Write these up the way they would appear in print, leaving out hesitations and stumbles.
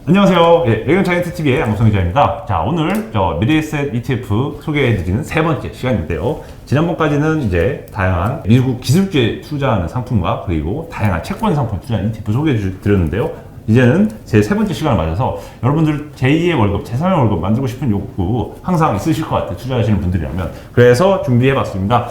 안녕하세요. 레경자이언트TV의 양성희 기자입니다. 자, 오늘 미래에셋 ETF 소개해드리는 세 번째 시간인데요. 지난번까지는 이제 다양한 미국 기술주에 투자하는 상품과 그리고 다양한 채권 상품 투자하는 ETF 소개해드렸는데요. 이제는 제 세 번째 시간을 맞아서 여러분들 제2의 월급, 제3의 월급 만들고 싶은 욕구 항상 있으실 것 같아요. 투자하시는 분들이라면. 그래서 준비해봤습니다.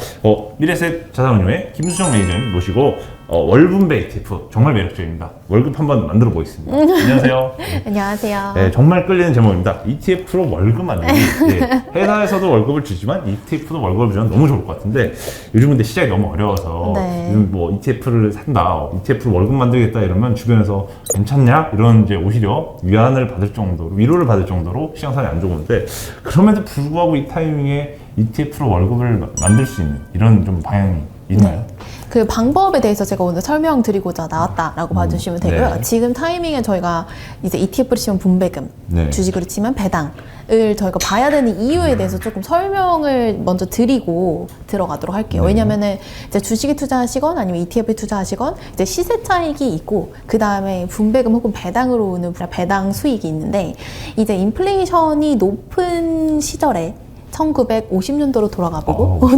미래에셋 자산운용의 김수정 매니저님 모시고 월분배 ETF 정말 매력적입니다. 월급 한번 만들어 보겠습니다. 안녕하세요. 안녕하세요. 네, 정말 끌리는 제목입니다. ETF로 월급 만들기. 네, 회사에서도 월급을 주지만 ETF도 월급을 주면 너무 좋을 것 같은데 요즘 근데 시장이 너무 어려워서 요즘 뭐 ETF를 산다, ETF로 월급 만들겠다 이러면 주변에서 괜찮냐? 이런 이제 오히려 위안을 받을 정도로, 위로를 받을 정도로 시장상이 안 좋은데 그럼에도 불구하고 이 타이밍에 ETF로 월급을 만들 수 있는 이런 좀 방향이 있나요? 그 방법에 대해서 제가 오늘 설명드리고자 나왔다라고 봐주시면 되고요. 네. 지금 타이밍에 저희가 이제 ETF로 치면 분배금, 네. 주식으로 치면 배당을 저희가 봐야 되는 이유에 대해서 조금 설명을 먼저 드리고 들어가도록 할게요. 왜냐면은 이제 주식에 투자하시건 아니면 ETF에 투자하시건 이제 시세 차익이 있고 그 다음에 분배금 혹은 배당으로 오는 배당 수익이 있는데 이제 인플레이션이 높은 시절에 1950년도로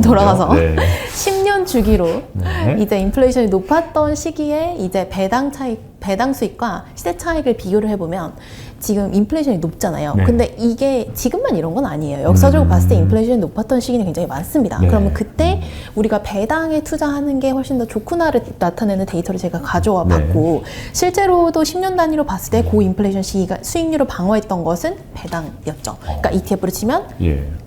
돌아가서 네. 10년 주기로 네. 이제 인플레이션이 높았던 시기에 이제 배당 수익과 시세 차익을 비교를 해보면 지금 인플레이션이 높잖아요. 네. 근데 이게 지금만 이런 건 아니에요. 역사적으로 봤을 때 인플레이션이 높았던 시기는 굉장히 많습니다. 네. 그러면 그때 우리가 배당에 투자하는 게 훨씬 더 좋구나를 나타내는 데이터를 제가 가져와 봤고 실제로도 10년 단위로 봤을 때 고인플레이션 시기가 수익률을 방어했던 것은 배당이었죠. 그러니까 ETF로 치면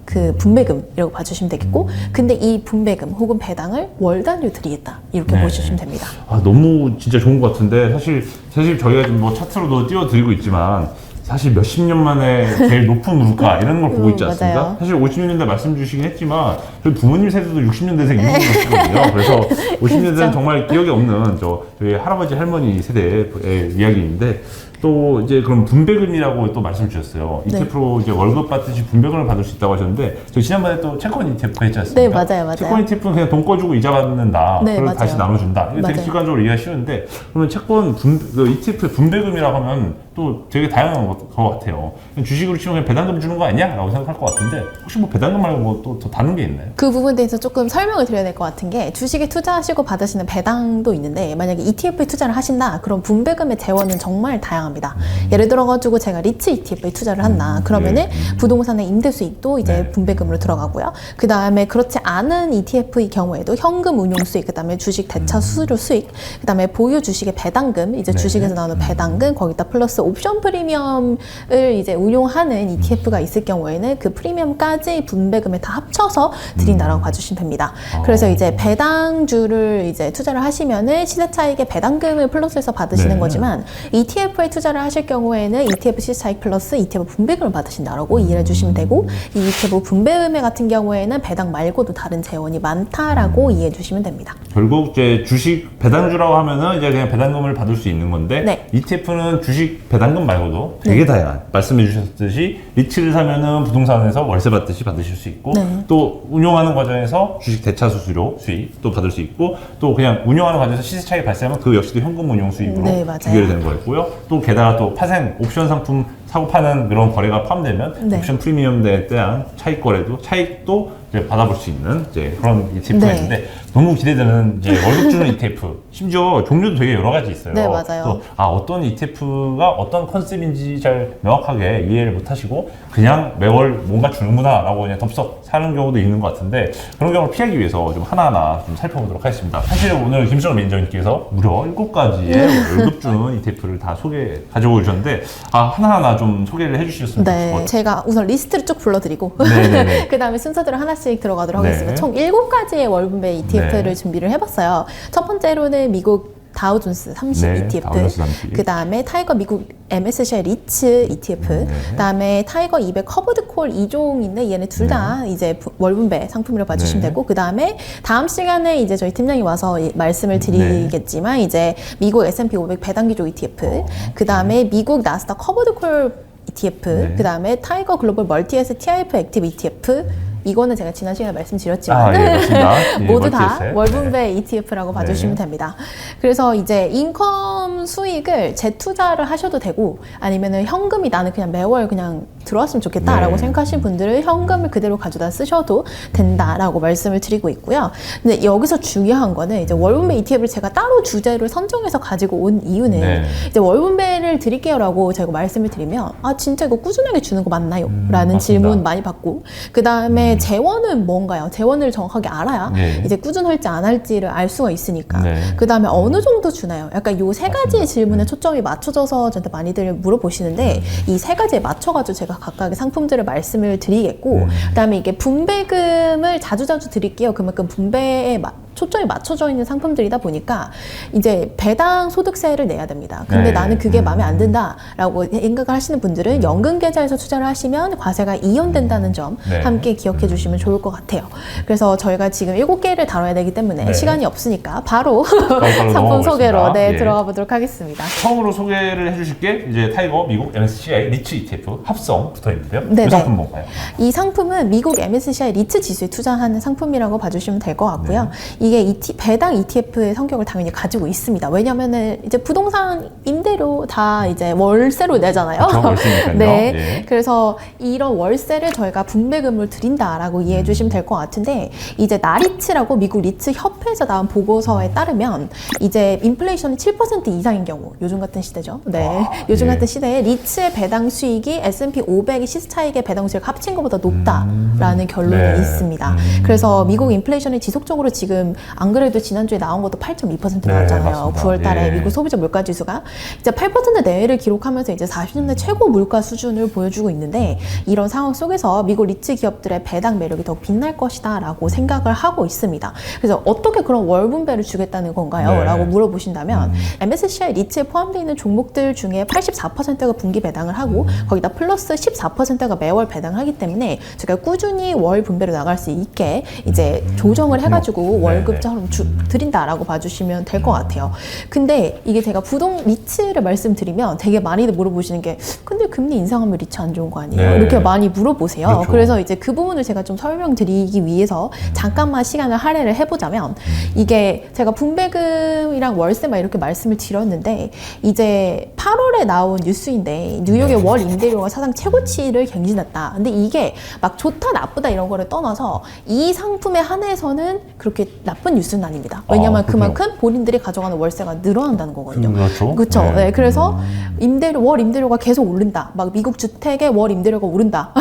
그 분배금이라고 봐주시면 되겠고 근데 이 분배금 혹은 배당을 월 단위로 드리겠다 이렇게 보시면 됩니다. 아, 너무 진짜 좋은 것 같은데 사실 저희가 좀 뭐 차트로도 띄워드리고 있지만 사실 몇십 년 만에 제일 높은 물가 이런 걸 보고 있지 않습니까? 맞아요. 사실 50년대 말씀 주시긴 했지만 저희 부모님 세대도 60년대생 이런 거거든요. 그래서 50년대는 정말 기억이 없는 저희 할아버지 할머니 세대의 이야기인데 또 이제 그럼 분배금이라고 또 말씀 주셨어요. ETF로 이제 월급 받듯이 분배금을 받을 수 있다고 하셨는데 저희 지난번에 또 채권 ETF 했지 않습니까? 네, 맞아요. 채권 ETF는 그냥 돈 꺼주고 이자 받는다. 네, 그걸 맞아요. 다시 나눠준다. 이거 되게 시간적으로 이해가 쉬운데 그러면 채권 ETF의 분배금이라고 하면 또 되게 다양한 것 같아요. 주식으로 치면 그냥 배당금 주는 거 아니야? 라고 생각할 것 같은데 혹시 뭐 배당금 말고 뭐 또 더 다른 게 있나요? 그 부분에 대해서 조금 설명을 드려야 될 것 같은 게 주식에 투자하시고 받으시는 배당도 있는데 만약에 ETF에 투자를 하신다 그럼 분배금의 재원은 정말 다양합니다. 예를 들어가지고 제가 리츠 ETF에 투자를 한다 그러면은 부동산의 임대 수익도 이제 분배금으로 들어가고요. 그 다음에 그렇지 않은 ETF의 경우에도 현금 운용 수익, 그 다음에 주식 대차 수수료 수익, 그 다음에 보유 주식의 배당금, 이제 주식에서 나오는 배당금 거기다 플러스 옵션 프리미엄을 이제 운용하는 ETF가 있을 경우에는 그 프리미엄까지 분배금에 다 합쳐서 드린다라고 봐주시면 됩니다. 그래서 이제 배당주를 이제 투자를 하시면은 시세 차익의 배당금을 플러스해서 받으시는 거지만 ETF에 투자를 하실 경우에는 ETF 시세 차익 플러스 ETF 분배금을 받으신다라고 이해해 주시면 되고 이 ETF 분배금에 같은 경우에는 배당 말고도 다른 재원이 많다라고 이해해 주시면 됩니다. 결국 이제 주식 배당주라고 하면은 이제 그냥 배당금을 받을 수 있는 건데 ETF는 주식 배당금 말고도 되게 다양한 말씀해 주셨듯이 리츠를 사면은 부동산에서 월세 받듯이 받으실 수 있고 또 운용하는 과정에서 주식 대차 수수료 수익 또 받을 수 있고 또 그냥 운용하는 과정에서 시세 차익이 발생하면 그 역시도 현금 운용 수익으로 비교가 되는 거였고요. 또 게다가 또 파생 옵션 상품 사고 파는 그런 거래가 포함되면 옵션 프리미엄에 대한 차익 거래도 차익도 이제 받아볼 수 있는 이제 그런 ETF가 있는데 너무 기대되는 이제 월급 주는 ETF 심지어 종류도 되게 여러 가지 있어요. 네, 맞아요. 또 어떤 ETF가 어떤 컨셉인지 잘 명확하게 이해를 못하시고 그냥 매월 뭔가 주는구나라고 그냥 덥석 사는 경우도 있는 것 같은데 그런 경우를 피하기 위해서 좀 하나하나 좀 살펴보도록 하겠습니다. 사실 오늘 김수정 매니저님께서 무려 7가지의 월급 주는 ETF를 다 가져오 주셨는데 하나하나 좀 소개를 해주셨으면 좋을 것 같아요. 제가 우선 리스트를 쭉 불러드리고 그 다음에 순서대로 하나씩 들어가도록 하겠습니다. 총 7가지의 월분배 ETF를 준비를 해봤어요. 첫 번째로는 미국 다우존스 30 ETF, 그 다음에 타이거 미국 MSCI 리츠 ETF, 그 다음에 타이거 200 커버드 콜 2종인데 얘네 둘 다 이제 월분배 상품으로 봐주시면 되고 그 다음에 다음 시간에 이제 저희 팀장이 와서 말씀을 드리겠지만 이제 미국 S&P 500 배당기조 ETF, 그 다음에 미국 나스닥 커버드 콜 ETF, 그 다음에 타이거 글로벌 멀티에셋 TIF 액티브 ETF 이거는 제가 지난 시간에 말씀드렸지만 예, 맞습니다. 예, 모두 다 멀티 에셋. 월분배 ETF라고 봐주시면 됩니다. 그래서 이제 인컴 수익을 재투자를 하셔도 되고 아니면은 현금이 나는 그냥 매월 그냥 들어왔으면 좋겠다라고 생각하시는 분들은 현금을 그대로 가져다 쓰셔도 된다라고 말씀을 드리고 있고요. 근데 여기서 중요한 거는 이제 월분배 ETF를 제가 따로 주제를 선정해서 가지고 온 이유는 이제 월분배를 드릴게요라고 제가 말씀을 드리면 아 진짜 이거 꾸준하게 주는 거 맞나요? 라는 질문 많이 받고 그 다음에 재원은 뭔가요? 재원을 정확하게 알아야 이제 꾸준할지 안 할지를 알 수가 있으니까 그 다음에 어느 정도 주나요? 약간 요 세 가지 질문에 초점이 맞춰져서 저한테 많이들 물어보시는데 이 세 가지에 맞춰가지고 제가 각각의 상품들을 말씀을 드리겠고 그 다음에 이게 분배금을 자주자주 드릴게요. 그만큼 분배에 초점이 맞춰져 있는 상품들이다 보니까 이제 배당 소득세를 내야 됩니다. 근데 나는 그게 마음에 안 든다라고 생각을 하시는 분들은 연금 계좌에서 투자를 하시면 과세가 이연된다는 점 함께 기억해 주시면 좋을 것 같아요. 그래서 저희가 지금 7개를 다뤄야 되기 때문에 시간이 없으니까 바로 상품 소개로 들어가 보도록 하겠습니다. 처음으로 소개를 해주실 게 이제 타이거 미국 MSCI 리츠 ETF 합성 붙어 있는데요. 이 상품 뭔가요? 이 상품은 미국 MSCI 리츠 지수에 투자하는 상품이라고 봐주시면 될 것 같고요. 이게 배당 ETF의 성격을 당연히 가지고 있습니다. 왜냐면은 이제 부동산 임대료 다 이제 월세로 내잖아요. 월세니까요. 그래서 이런 월세를 저희가 분배금을 드린다라고 이해해 주시면 될 것 같은데 이제 나리츠라고 미국 리츠 협회에서 나온 보고서에 따르면 이제 인플레이션이 7% 이상인 경우 요즘 같은 시대죠. 요즘 같은 시대에 리츠의 배당 수익이 S&P 500의 시스차익의 배당 수익 합친 것보다 높다라는 결론이 있습니다. 그래서 미국 인플레이션이 지속적으로 지금 안 그래도 지난주에 나온 것도 8.2% 나왔잖아요. 9월 달에 미국 소비자 물가 지수가 이제 8% 내외를 기록하면서 이제 40년대 최고 물가 수준을 보여주고 있는데 이런 상황 속에서 미국 리츠 기업들의 배당 매력이 더 빛날 것이다 라고 생각을 하고 있습니다. 그래서 어떻게 그런 월분배를 주겠다는 건가요? 라고 물어보신다면 MSCI 리츠에 포함되어 있는 종목들 중에 84%가 분기 배당을 하고 거기다 플러스 14%가 매월 배당을 하기 때문에 제가 꾸준히 월 분배로 나갈 수 있게 이제 조정을 해가지고 월급처럼 드린다라고 봐주시면 될 것 같아요. 근데 이게 제가 리츠를 말씀드리면 되게 많이들 물어보시는 게 근데 금리 인상하면 리츠 안 좋은 거 아니에요? 이렇게 많이 물어보세요. 그래서 이제 그 부분을 제가 좀 설명드리기 위해서 잠깐만 시간을 할애를 해보자면 이게 제가 분배금이랑 월세 막 이렇게 말씀을 드렸는데 이제 8월에 나온 뉴스인데 뉴욕의 월 임대료가 사상 최고치를 갱신했다. 근데 이게 막 좋다 나쁘다 이런 거를 떠나서 이 상품에 한해서는 그렇게 나쁜 뉴스는 아닙니다. 왜냐하면 그만큼 본인들이 가져가는 월세가 늘어난다는 거거든요. 그렇죠. 그래서 월 임대료가 계속 오른다. 막 미국 주택의 월 임대료가 오른다.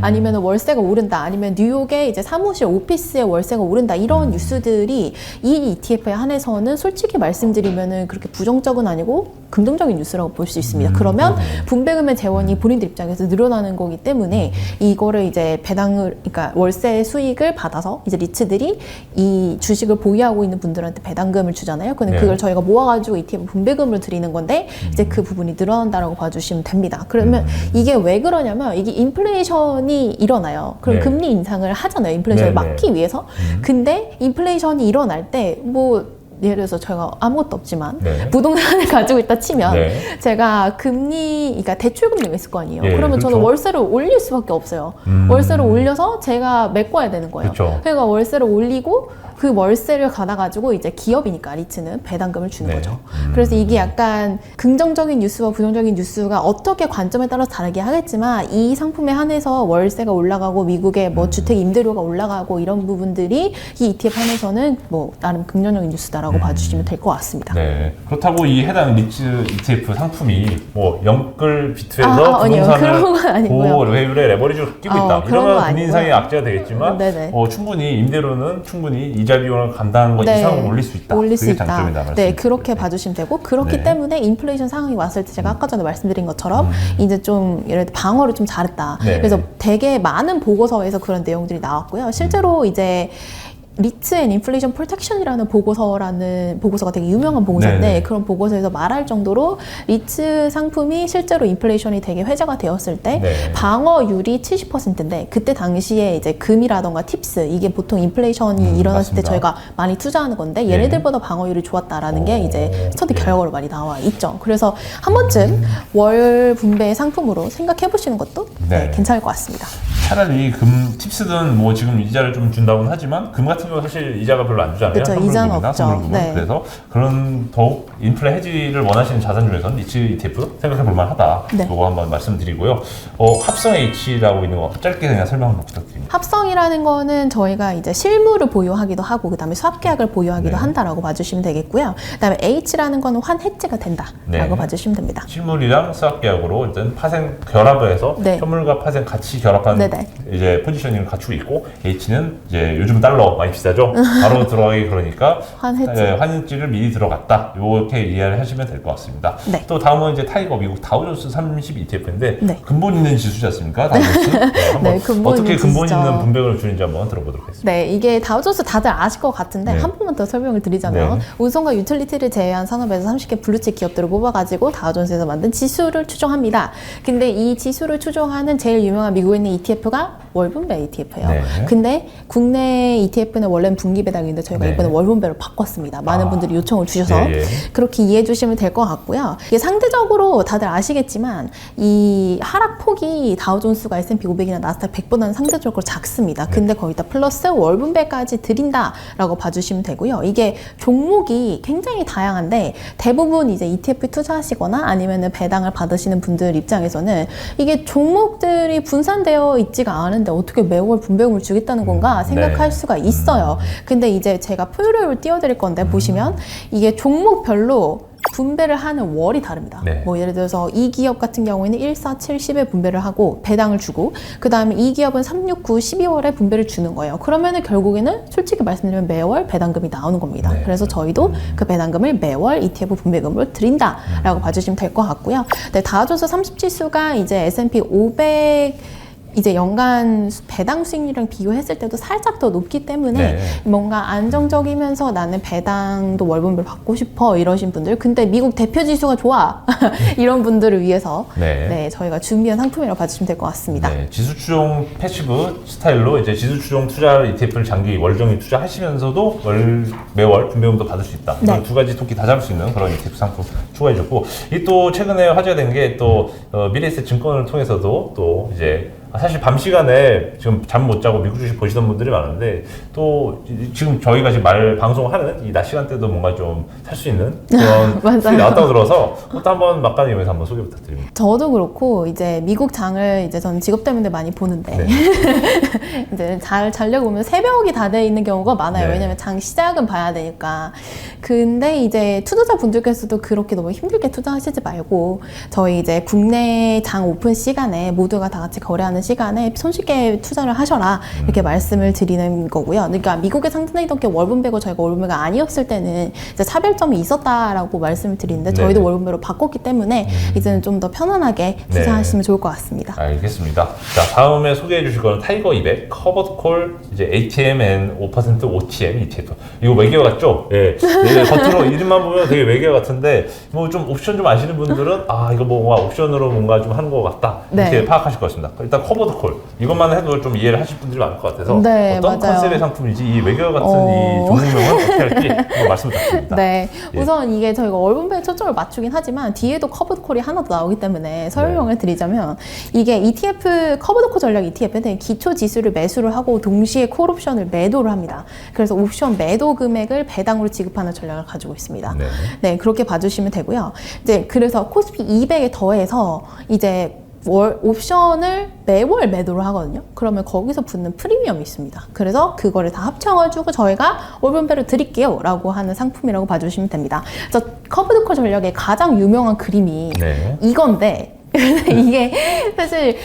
아니면 월세가 오른다. 아니면 뉴욕의 이제 사무실 오피스의 월세가 오른다. 이런 뉴스들이 이 ETF에 한해서는 솔직히 말씀드리면은 그렇게 부정적은 아니고 긍정적인 뉴스라고 볼 수 있습니다. 그러면 분배금의 재원이 본인들 입장에서 늘어나는 거기 때문에 이거를 이제 그러니까 월세 수익을 받아서 이제 리츠들이 이 주식을 보유하고 있는 분들한테 배당금을 주잖아요. 근데 그걸 저희가 모아가지고 ETF 분배금을 드리는 건데 이제 그 부분이 늘어난다라고 봐주시면 됩니다. 그러면 이게 왜 그러냐면 이게 인플레이션이 일어나요. 그럼 금리 인상을 하잖아요. 인플레이션을 막기 위해서. 근데 인플레이션이 일어날 때 예를 들어서 제가 아무것도 없지만 부동산을 가지고 있다 치면 제가 그러니까 대출금리가 있을 거 아니에요. 그러면 저는 월세를 올릴 수밖에 없어요. 월세를 올려서 제가 메꿔야 되는 거예요. 그러니까 월세를 올리고 그 월세를 받아가지고 이제 기업이니까 리츠는 배당금을 주는 거죠. 그래서 이게 약간 긍정적인 뉴스와 부정적인 뉴스가 어떻게 관점에 따라서 다르게 하겠지만 이 상품에 한해서 월세가 올라가고 미국의 주택 임대료가 올라가고 이런 부분들이 이 ETF 한해서는 나름 긍정적인 뉴스다라고 봐주시면 될 것 같습니다. 그렇다고 이 해당 리츠 ETF 상품이 영끌 비트에서 부동산을 고효율의 레버리지를 끼고 있다. 이러면 금리 인상이 악재가 되겠지만 충분히 임대료는 충분히 이자 비용을 감당한 것 이상으로 올릴 수 있다. 그게 장점이다. 그렇게 봐주시면 되고 그렇기 때문에 인플레이션 상황이 왔을 때 제가 아까 전에 말씀드린 것처럼 이제 좀 예를 들어 방어를 좀 잘했다. 그래서 되게 많은 보고서에서 그런 내용들이 나왔고요. 실제로 이제 리츠 앤 인플레이션 프로텍션이라는 보고서가 되게 유명한 보고서인데 네네. 그런 보고서에서 말할 정도로 리츠 상품이 실제로 인플레이션이 되게 회자가 되었을 때 네. 방어율이 70%인데 그때 당시에 이제 금이라던가 팁스 이게 보통 인플레이션이 일어났을 맞습니다. 때 저희가 많이 투자하는 건데 얘네들보다 방어율이 좋았다라는 게 이제 스터디 네. 결과로 많이 나와 있죠. 그래서 한 번쯤 월 분배 상품으로 생각해 보시는 것도 네. 괜찮을 것 같습니다. 차라리 금 팁스든 뭐 지금 이자를 좀 준다고는 하지만 금 같은 경우 사실 이자가 별로 안 주잖아요. 그렇죠. 이자는 없죠. 네. 그래서 그런 더욱 인플레 해지를 원하시는 자산 중에서는 리츠 ETF 생각해 볼 만하다. 네. 이거 한번 말씀드리고요. 합성 H라고 있는 거 짧게 그냥 설명 한번 부탁드립니다. 합성이라는 거는 저희가 이제 실물을 보유하기도 하고 그다음에 수합 계약을 보유하기도 네. 한다라고 봐주시면 되겠고요. 그다음에 H라는 거는 환 해지가 된다라고 네. 봐주시면 됩니다. 실물이랑 수합 계약으로 일단 파생 결합을 해서 네. 현물과 파생 같이 결합한 네네. 이제 포지셔닝을 갖추고 있고 H는 이제 요즘 달러 많이 비싸죠. 바로 들어가기 그러니까 환 해지. 환해지를 미리 들어갔다. 이렇게 이해를 하시면 될 것 같습니다. 네. 또 다음은 이제 타이거 미국 다우존스 30 ETF인데 네. 근본 있는 지수지 않습니까? 다우존스. 네, 한번 네, 근본 어떻게 있는 근본 지수죠. 있는 분배를 주는지 한번 들어보도록 하겠습니다. 네, 이게 다우존스 다들 아실 것 같은데 네. 한 번만 더 설명을 드리자면 네. 운송과 유틸리티를 제외한 산업에서 30개 블루칩 기업들을 뽑아가지고 다우존스에서 만든 지수를 추정합니다. 근데 이 지수를 추정하는 제일 유명한 미국에 있는 ETF가 월분배 ETF예요. 네. 근데 국내 ETF는 원래는 분기 배당인데 저희가 네. 이번에 월분배로 바꿨습니다. 많은 분들이 요청을 주셔서 예, 예. 그렇게 이해해 주시면 될 것 같고요. 이게 상대적으로 다들 아시겠지만 이 하락폭이 다우존스가 S&P 500이나 나스닥 100보다는 상대적으로 작습니다. 근데 거기다 플러스 월분배까지 드린다라고 봐주시면 되고요. 이게 종목이 굉장히 다양한데 대부분 이제 ETF 투자하시거나 아니면은 배당을 받으시는 분들 입장에서는 이게 종목들이 분산되어 있지가 않은데 어떻게 매월 분배금을 주겠다는 건가 생각할 네. 수가 있어요. 근데 이제 제가 표를 띄워드릴 건데 보시면 이게 종목별로 분배를 하는 월이 다릅니다. 네. 뭐 예를 들어서 이 기업 같은 경우에는 1, 4, 7, 10에 분배를 하고 배당을 주고 그 다음에 이 기업은 3, 6, 9, 12월에 분배를 주는 거예요. 그러면은 결국에는 솔직히 말씀드리면 매월 배당금이 나오는 겁니다. 네. 그래서 저희도 그 배당금을 매월 ETF 분배금으로 드린다라고 봐주시면 될 것 같고요. 네, 다우존스 30지수가 이제 S&P 500 이제 연간 배당 수익률이랑 비교했을 때도 살짝 더 높기 때문에 네. 뭔가 안정적이면서 나는 배당도 월분배를 받고 싶어 이러신 분들 근데 미국 대표 지수가 좋아 이런 분들을 위해서 네. 네, 저희가 준비한 상품이라고 봐주시면 될 것 같습니다. 네, 지수 추종 패시브 스타일로 이제 지수 추종 투자 ETF를 장기 월정액 투자하시면서도 매월 분배금도 받을 수 있다. 네. 이런 두 가지 토끼 다 잡을 수 있는 그런 ETF 상품 추가해줬고, 이 또 최근에 화제가 된 게 또 미래에셋 증권을 통해서도 또 이제 사실 밤 시간에 지금 잠 못 자고 미국 주식 보시던 분들이 많은데 또 지금 저희가 지금 방송하는 이 낮 시간대도 뭔가 좀 살 수 있는 그런 맞아요. 수익이 나왔다고 들어서 그것도 한번 막간이면서 한번 소개 부탁드립니다. 저도 그렇고 이제 미국 장을 이제 전 직업 때문에 많이 보는데 네. 이제 잘 자려고 보면 새벽이 다 돼 있는 경우가 많아요. 네. 왜냐면 장 시작은 봐야 되니까. 근데 이제 투자자 분들께서도 그렇게 너무 힘들게 투자하시지 말고 저희 이제 국내 장 오픈 시간에 모두가 다 같이 거래하는 시간에 손쉽게 투자를 하셔라 이렇게 말씀을 드리는 거고요. 그러니까 미국에 상장되던 게 월분배고 저희가 월분배가 아니었을 때는 이제 차별점이 있었다라고 말씀을 드리는데 저희도 네. 월분배로 바꿨기 때문에 이제는 좀 더 편안하게 투자하시면 좋을 것 같습니다. 알겠습니다. 자, 다음에 소개해 주실 거는 타이거 200 커버드 콜 이제 ATMN 5% OTM ETF. 이거 외계어 같죠? 예. 겉으로 이름만 보면 되게 외계어 같은데 뭐 좀 옵션 좀 아시는 분들은 아 이거 뭔가 옵션으로 뭔가 좀 하는 것 같다 이렇게 네. 파악하실 것 같습니다. 일단 커버드 콜 이것만 해도 좀 이해를 하실 분들이 많을 것 같아서 네, 어떤 맞아요. 컨셉의 상품인지 이 외계어 같은 이 종목명은 어떻게 할지 한번 말씀 부탁드립니다. 네, 예. 우선 이게 저희가 월분배에 초점을 맞추긴 하지만 뒤에도 커브콜이 하나 더 나오기 때문에 설명을 드리자면 이게 ETF 커브콜 전략 ETF는 기초 지수를 매수를 하고 동시에 콜 옵션을 매도를 합니다. 그래서 옵션 매도 금액을 배당으로 지급하는 전략을 가지고 있습니다. 네. 네, 그렇게 봐주시면 되고요. 이제 그래서 코스피 200에 더해서 이제 옵션을 매월 매도를 하거든요. 그러면 거기서 붙는 프리미엄이 있습니다. 그래서 그거를 다 합쳐가지고 저희가 월분배를 드릴게요 라고 하는 상품이라고 봐주시면 됩니다. 그래서 커브드콜 전략의 가장 유명한 그림이 네. 이건데 이게 사실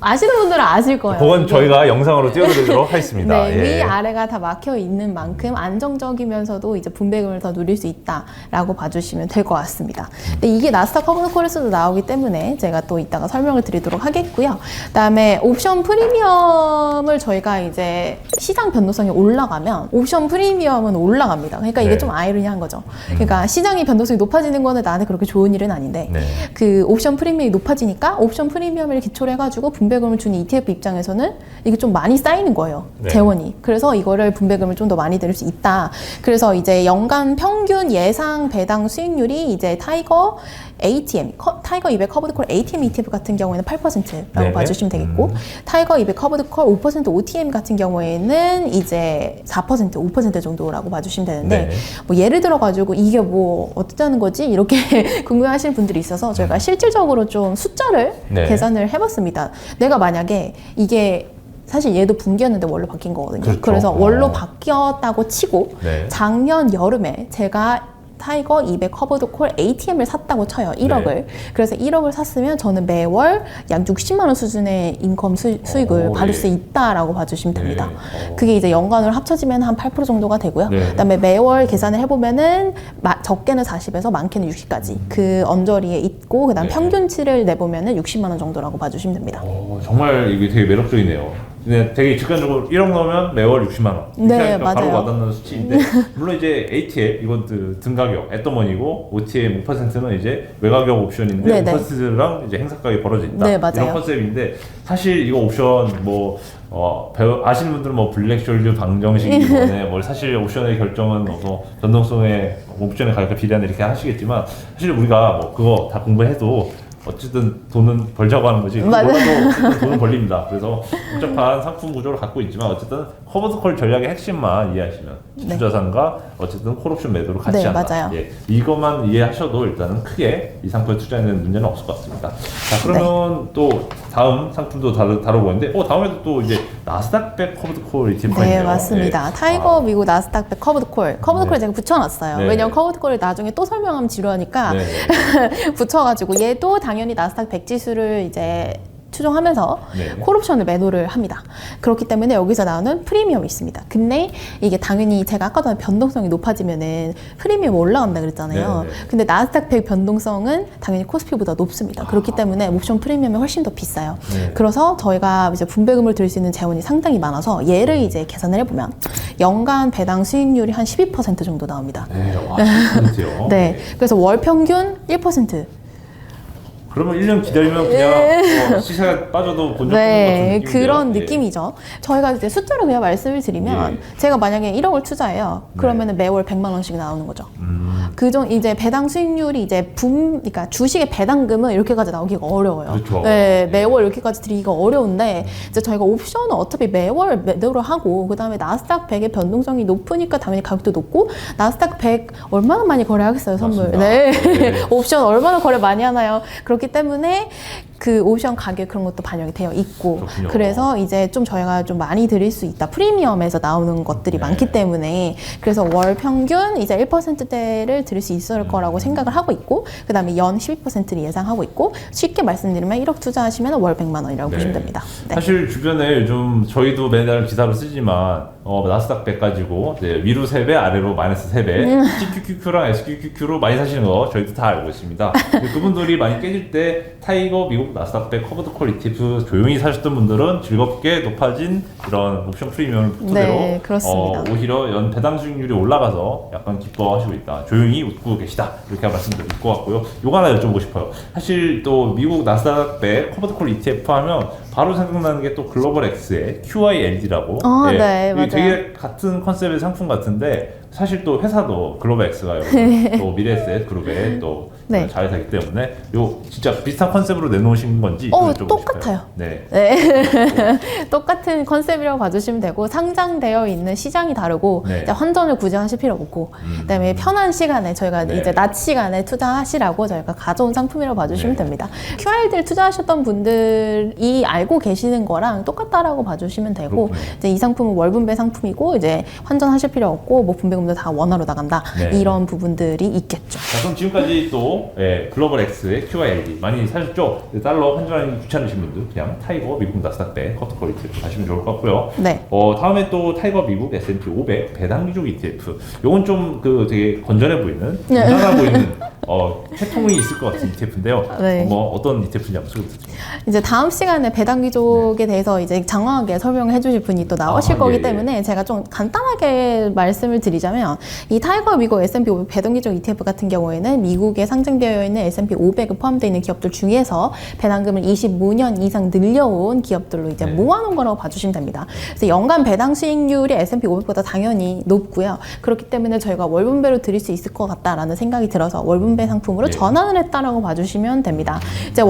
아시는 분들은 아실 거예요. 그건 이게. 저희가 영상으로 띄워드리도록 하겠습니다. 네, 예. 위 아래가 다 막혀 있는 만큼 안정적이면서도 이제 분배금을 더 누릴 수 있다라고 봐주시면 될 것 같습니다. 근데 이게 나스닥 커버드콜에서도 나오기 때문에 제가 또 이따가 설명을 드리도록 하겠고요. 그다음에 옵션 프리미엄을 저희가 이제 시장 변동성이 올라가면 옵션 프리미엄은 올라갑니다. 그러니까 이게 네. 좀 아이러니한 거죠. 그러니까 시장이 변동성이 높아지는 거는 나한테 그렇게 좋은 일은 아닌데 네. 그 옵션 프리미엄이 높아지니까 옵션 프리미엄을 기초로 해가지고 분배금을 주는 ETF 입장에서는 이게 좀 많이 쌓이는 거예요. 네. 재원이. 그래서 이거를 분배금을 좀 더 많이 들을 수 있다. 그래서 이제 연간 평균 예상 배당 수익률이 이제 타이거 ATM, 타이거 200 커버드콜 ATM ETF 같은 경우에는 8%라고 네네. 봐주시면 되겠고 타이거 200 커버드콜 5% OTM 같은 경우에는 이제 4%, 5% 정도라고 봐주시면 되는데 네. 뭐 예를 들어가지고 이게 뭐 어떻다는 거지? 이렇게 궁금해하시는 분들이 있어서 저희가 실질적으로 좀 숫자를 네. 계산을 해봤습니다. 내가 만약에 이게 사실 얘도 분기였는데 월로 바뀐 거거든요. 그렇죠. 그래서 월로 바뀌었다고 치고 네. 작년 여름에 제가 타이거 200 커버드콜 ATM을 샀다고 쳐요. 1억을. 네. 그래서 1억을 샀으면 저는 매월 약 60만 원 수준의 인컴 수익을 오, 받을 네. 수 있다라고 봐주시면 됩니다. 네. 그게 이제 연간으로 합쳐지면 한 8% 정도가 되고요. 네. 그다음에 매월 계산을 해보면은 적게는 40에서 많게는 60까지 그 언저리에 있고 그다음 네. 평균치를 내보면은 60만 원 정도라고 봐주시면 됩니다. 정말 이게 되게 매력적이네요. 근데 되게 직관적으로 1억 넣으면 매월 60만 원. 이렇게 네, 하니까 바로 맞아요. 와닿는 수치인데 물론 이제 ATM 이건 등가격 애더머니고 OTM 5%는 이제 외가격 옵션인데 네네. 5%랑 이제 행사가격이 벌어져 있다. 네, 맞아요. 이런 컨셉인데 사실 이거 옵션 뭐 아시는 분들은 뭐 블랙쇼ल्드 방정식이 뭐네 뭐 사실 옵션의 결정은 뭐 변동성의 옵션의 가격과 비례한다 이렇게 하시겠지만 사실 우리가 뭐 그거 다 공부해도 어쨌든 돈은 벌자고 하는 거지. 맞아요. 어쨌든 돈은 벌립니다. 그래서 복잡한 상품 구조를 갖고 있지만 어쨌든 커버드콜 전략의 핵심만 이해하시면 네. 투자산과 어쨌든 콜옵션 매도를 같이 네, 한다. 맞아요. 예, 이것만 이해하셔도 일단은 크게 이 상품에 투자하는 문제는 없을 것 같습니다. 자, 그러면 네. 또 다음 상품도 다뤄보는데 다음에도 또 이제 나스닥 100 커버드콜 ETF가 네, 있네요. 맞습니다. 예. 타이거 미국 나스닥 100 커버드콜. 네. 제가 붙여놨어요. 네. 왜냐면 커버드콜을 나중에 또 설명하면 지루하니까 네. 붙여가지고 얘도 당연히 나스닥 100 지수를 이제 추종하면서 네. 콜옵션을 매도를 합니다. 그렇기 때문에 여기서 나오는 프리미엄이 있습니다. 근데 이게 당연히 제가 아까도 한 변동성이 높아지면은 프리미엄 올라간다 그랬잖아요. 네, 네. 근데 나스닥 100 변동성은 당연히 코스피보다 높습니다. 그렇기 때문에 옵션 프리미엄이 훨씬 더 비싸요. 네. 그래서 저희가 이제 분배금을 들 수 있는 재원이 상당히 많아서 얘를 이제 계산을 해보면 연간 배당 수익률이 한 12% 정도 나옵니다. 네, 와, 10%요. 네, 그래서 월 평균 1%. 그러면 1년 기다리면 그냥 시세가 빠져도 본전 네, 같은 느낌인데요. 그런 예. 느낌이죠. 저희가 이제 숫자로 그냥 말씀을 드리면 예. 제가 만약에 1억을 투자해요. 그러면은 매월 100만 원씩 나오는 거죠. 그중 이제 배당 수익률이 이제 그러니까 주식의 배당금은 이렇게까지 나오기가 어려워요. 그렇죠. 네, 예. 매월 이렇게까지 드리기가 어려운데 이제 저희가 옵션은 어차피 매월 매도를 하고 그다음에 나스닥 100의 변동성이 높으니까 당연히 가격도 높고 나스닥 100 얼마나 많이 거래하겠어요, 선물. 맞습니다. 네. 네. 옵션 얼마나 거래 많이 하나요? 그렇기 때문에 그 옵션 가격 그런 것도 반영이 되어 있고 그렇군요. 그래서 이제 좀 저희가 좀 많이 드릴 수 있다. 프리미엄에서 나오는 것들이 네. 많기 때문에 그래서 월 평균 이제 1%대를 드릴 수 있을 거라고 생각을 하고 있고 그다음에 연 12%를 예상하고 있고 쉽게 말씀드리면 1억 투자하시면 월 100만 원이라고 네. 보시면 됩니다. 네. 사실 주변에 요즘 저희도 매달 기사로 쓰지만 나스닥 100 가지고 이제 위로 3배 아래로 마이너스 3배 TQQQ랑 SQQQ로 많이 사시는 거 저희도 다 알고 있습니다. 그분들이 많이 깨질 때 타이거 미국 나스닥 100 커버드콜 ETF 조용히 사셨던 분들은 즐겁게 높아진 이런 옵션 프리미엄을 토대로 네, 그렇습니다. 오히려 연 배당 수익률이 올라가서 약간 기뻐하시고 있다. 조용히 웃고 계시다. 이렇게 말씀드릴 것 같고요. 요거 하나 여쭤보고 싶어요. 사실 또 미국 나스닥 100 커버드콜 ETF 하면 바로 생각나는 게 또 글로벌 X의 QILD라고. 네, 이게 맞아요. 되게 같은 컨셉의 상품 같은데 사실 또 회사도 글로벌 X가 또 미래에셋 그룹의 또 네. 자회사이기 때문에 요 진짜 비슷한 컨셉으로 내놓으신 건지 여쭤보고 똑같아요. 싶어요. 네. 네. 똑같은 컨셉이라고 봐주시면 되고 상장되어 있는 시장이 다르고 네. 이제 환전을 굳이 하실 필요 없고 그다음에 편한 시간에 저희가 네. 이제 낮 시간에 투자하시라고 저희가 가져온 상품이라고 봐주시면 네. 됩니다. QRD를 투자하셨던 분들이 알고 계시는 거랑 똑같다라고 봐주시면 되고 그렇군요. 이제 이 상품은 월분배 상품이고 이제 환전하실 필요 없고 뭐 분배금도 다 원화로 나간다 네. 이런 부분들이 있겠죠. 자, 그럼 지금까지 또 그리고 글로벌 X의 QYLD 많이 사셨죠? 달러 환전하기 귀찮으신 분들 그냥 타이거 미국 나스닥백 커트콜 ETF 가시면 좋을 것 같고요. 네. 다음에 또 타이거 미국 S&P 500 배당기족 ETF. 요건 좀 되게 건전해 보이는, 네. 건전해 보이는 채통이 있을 것 같은 ETF인데요. 네. 어떤 ETF인지 한번 소개 부탁드립니다. 이제 다음 시간에 배당귀족에 대해서 이제 장황하게 설명을 해주실 분이 또 나오실 거기 때문에 제가 좀 간단하게 말씀을 드리자면 이 타이거 미국 S&P 500 배당귀족 ETF 같은 경우에는 미국에 상장되어 있는 S&P 500에 포함되어 있는 기업들 중에서 배당금을 25년 이상 늘려온 기업들로 이제 모아놓은 거라고 봐주시면 됩니다. 그래서 연간 배당 수익률이 S&P 500보다 당연히 높고요. 그렇기 때문에 저희가 월분배로 드릴 수 있을 것 같다라는 생각이 들어서 월분배 상품으로 전환을 했다라고 봐주시면 됩니다. 이제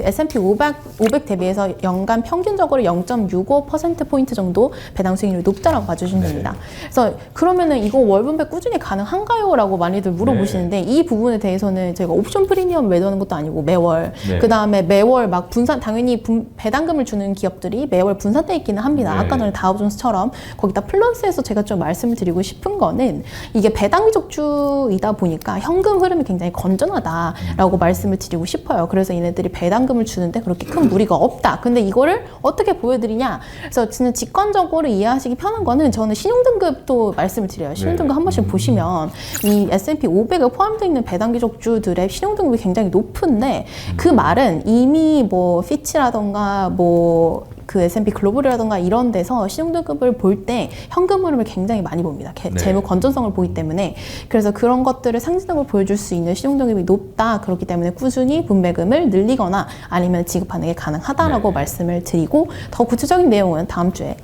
S&P 500 대비해서 연간 평균적으로 0.65%포인트 정도 배당 수익률이 높다라고 봐주시면 됩니다. 그래서 그러면은 이거 월분배 꾸준히 가능한가요? 라고 많이들 물어보시는데 이 부분에 대해서는 저희가 옵션 프리미엄 매도하는 것도 아니고 매월 그 다음에 매월 막 분산 당연히 배당금을 주는 기업들이 매월 분산돼 있기는 합니다. 아까 전에 다우존스처럼 거기다 플러스해서 제가 좀 말씀을 드리고 싶은 거는 이게 배당귀족주이다 보니까 현금 흐름이 굉장히 건전하다라고 말씀을 드리고 싶어요. 그래서 얘네들이 배당금을 주는데 그렇게 큰 무리가 없다. 근데 이거를 어떻게 보여드리냐? 그래서 진짜 직관적으로 이해하시기 편한 거는 저는 신용등급도 말씀을 드려요. 신용등급 한 번씩 보시면 이 S&P 500에 포함되어 있는 배당귀족주들의 신용등급이 굉장히 높은데 그 말은 이미 피치라던가 그 S&P 글로벌이라던가 이런 데서 신용등급을 볼 때 현금 흐름을 굉장히 많이 봅니다. 재무 건전성을 보기 때문에. 그래서 그런 것들을 상징적으로 보여줄 수 있는 신용등급이 높다. 그렇기 때문에 꾸준히 분배금을 늘리거나 아니면 지급하는 게 가능하다라고 말씀을 드리고 더 구체적인 내용은 다음 주에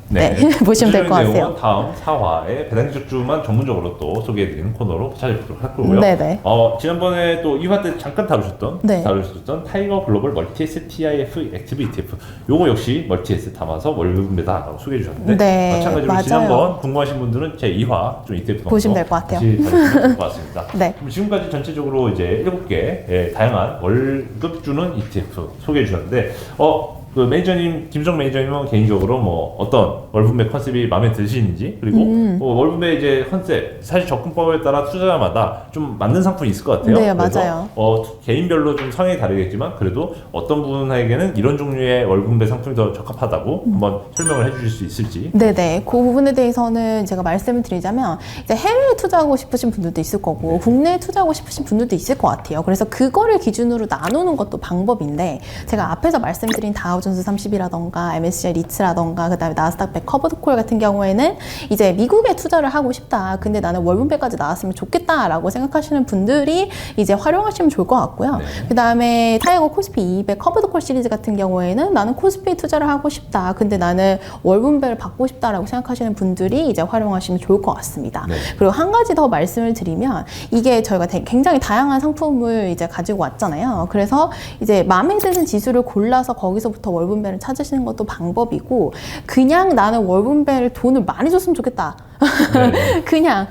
보시면 될 것 같아요. 다음 4화에 배당기족주만 전문적으로 또 소개해드리는 코너로 찾아뵙도록 할 거고요. 지난번에 또 2화 때 잠깐 다루셨던 타이거 글로벌 멀티에셋 TIF 액티브 ETF. 요거 역시 멀티에셋 담아서 월분배다라고 소개해 주셨는데 마찬가지로 지난번 궁금하신 분들은 제 2화 좀 이때 보시면 될 것 같아요. 다시 다루시면 될 것 같습니다. 그럼 지금까지 전체적으로 이제 7개 다양한 월급 주는 ETF 소개해 주셨는데 그 매니저님, 김정 매니저님은 개인적으로 어떤 월분배 컨셉이 마음에 드시는지, 그리고 월분배 이제 컨셉, 사실 접근법에 따라 투자자마다 좀 맞는 상품이 있을 것 같아요. 네, 맞아요. 개인별로 좀 성향이 다르겠지만, 그래도 어떤 분에게는 이런 종류의 월분배 상품이 더 적합하다고 한번 설명을 해주실 수 있을지. 네네. 그 부분에 대해서는 제가 말씀을 드리자면, 이제 해외에 투자하고 싶으신 분들도 있을 거고, 국내에 투자하고 싶으신 분들도 있을 것 같아요. 그래서 그거를 기준으로 나누는 것도 방법인데, 제가 앞에서 말씀드린 다우존스 30이라던가 MSCI 리츠라던가 그다음에 나스닥 100 커버드콜 같은 경우에는 이제 미국에 투자를 하고 싶다. 근데 나는 월분배까지 나왔으면 좋겠다라고 생각하시는 분들이 이제 활용하시면 좋을 것 같고요. 그다음에 타이거 코스피 200 커버드콜 시리즈 같은 경우에는 나는 코스피에 투자를 하고 싶다. 근데 나는 월분배를 받고 싶다라고 생각하시는 분들이 이제 활용하시면 좋을 것 같습니다. 그리고 한 가지 더 말씀을 드리면 이게 저희가 굉장히 다양한 상품을 이제 가지고 왔잖아요. 그래서 이제 마음에 드는 지수를 골라서 거기서부터 월분배를 찾으시는 것도 방법이고, 그냥 나는 월분배를 돈을 많이 줬으면 좋겠다. 그냥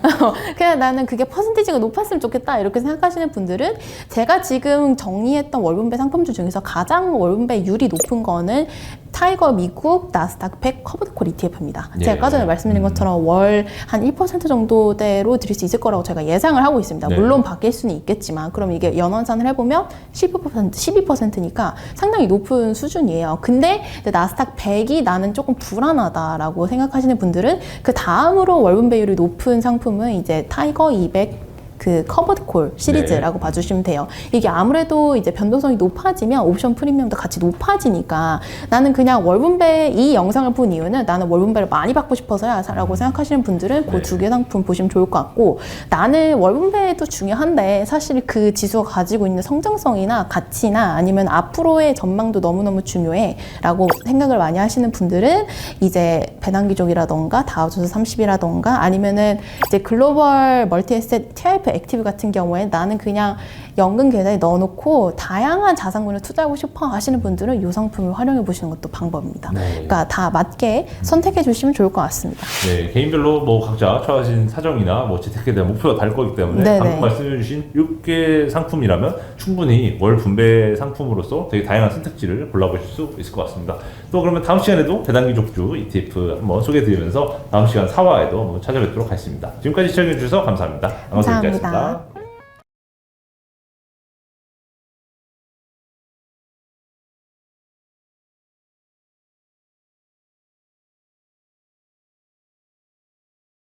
나는 그게 퍼센티지가 높았으면 좋겠다 이렇게 생각하시는 분들은 제가 지금 정리했던 월분배 상품주 중에서 가장 월분배율이 높은 거는 타이거 미국 나스닥 100 커버드콜 ETF입니다. 제가 아까 전에 말씀드린 것처럼 월 한 1% 정도대로 드릴 수 있을 거라고 제가 예상을 하고 있습니다. 물론 바뀔 수는 있겠지만 그럼 이게 연원산을 해보면 12%니까 상당히 높은 수준이에요. 근데 나스닥 100이 나는 조금 불안하다라고 생각하시는 분들은 그 다음으로 월분배율이 높은 상품은 이제 타이거 200 그 커버드콜 시리즈라고 봐주시면 돼요. 이게 아무래도 이제 변동성이 높아지면 옵션 프리미엄도 같이 높아지니까 나는 그냥 월분배 이 영상을 본 이유는 나는 월분배를 많이 받고 싶어서야 라고 생각하시는 분들은 그 두 개 상품 보시면 좋을 것 같고, 나는 월분배도 중요한데 사실 그 지수가 가지고 있는 성장성이나 가치나 아니면 앞으로의 전망도 너무너무 중요해 라고 생각을 많이 하시는 분들은 이제 배당귀족이라던가 다우존스 30이라던가 아니면은 이제 글로벌 멀티에셋 TIF 액티브 같은 경우에 나는 그냥 연금 계좌에 넣어놓고 다양한 자산군을 투자하고 싶어 하시는 분들은 이 상품을 활용해 보시는 것도 방법입니다. 그러니까 다 맞게 선택해 주시면 좋을 것 같습니다. 개인별로 각자 처하신 사정이나 재테크에 대한 목표가 다를 거기 때문에 방금 말씀해 주신 6개 상품이라면 충분히 월 분배 상품으로서 되게 다양한 선택지를 골라보실 수 있을 것 같습니다. 또 그러면 다음 시간에도 배당귀족주 ETF 한번 소개해 드리면서 다음 시간 4화에도 한번 찾아뵙도록 하겠습니다. 지금까지 시청해 주셔서 감사합니다. 감사합니다.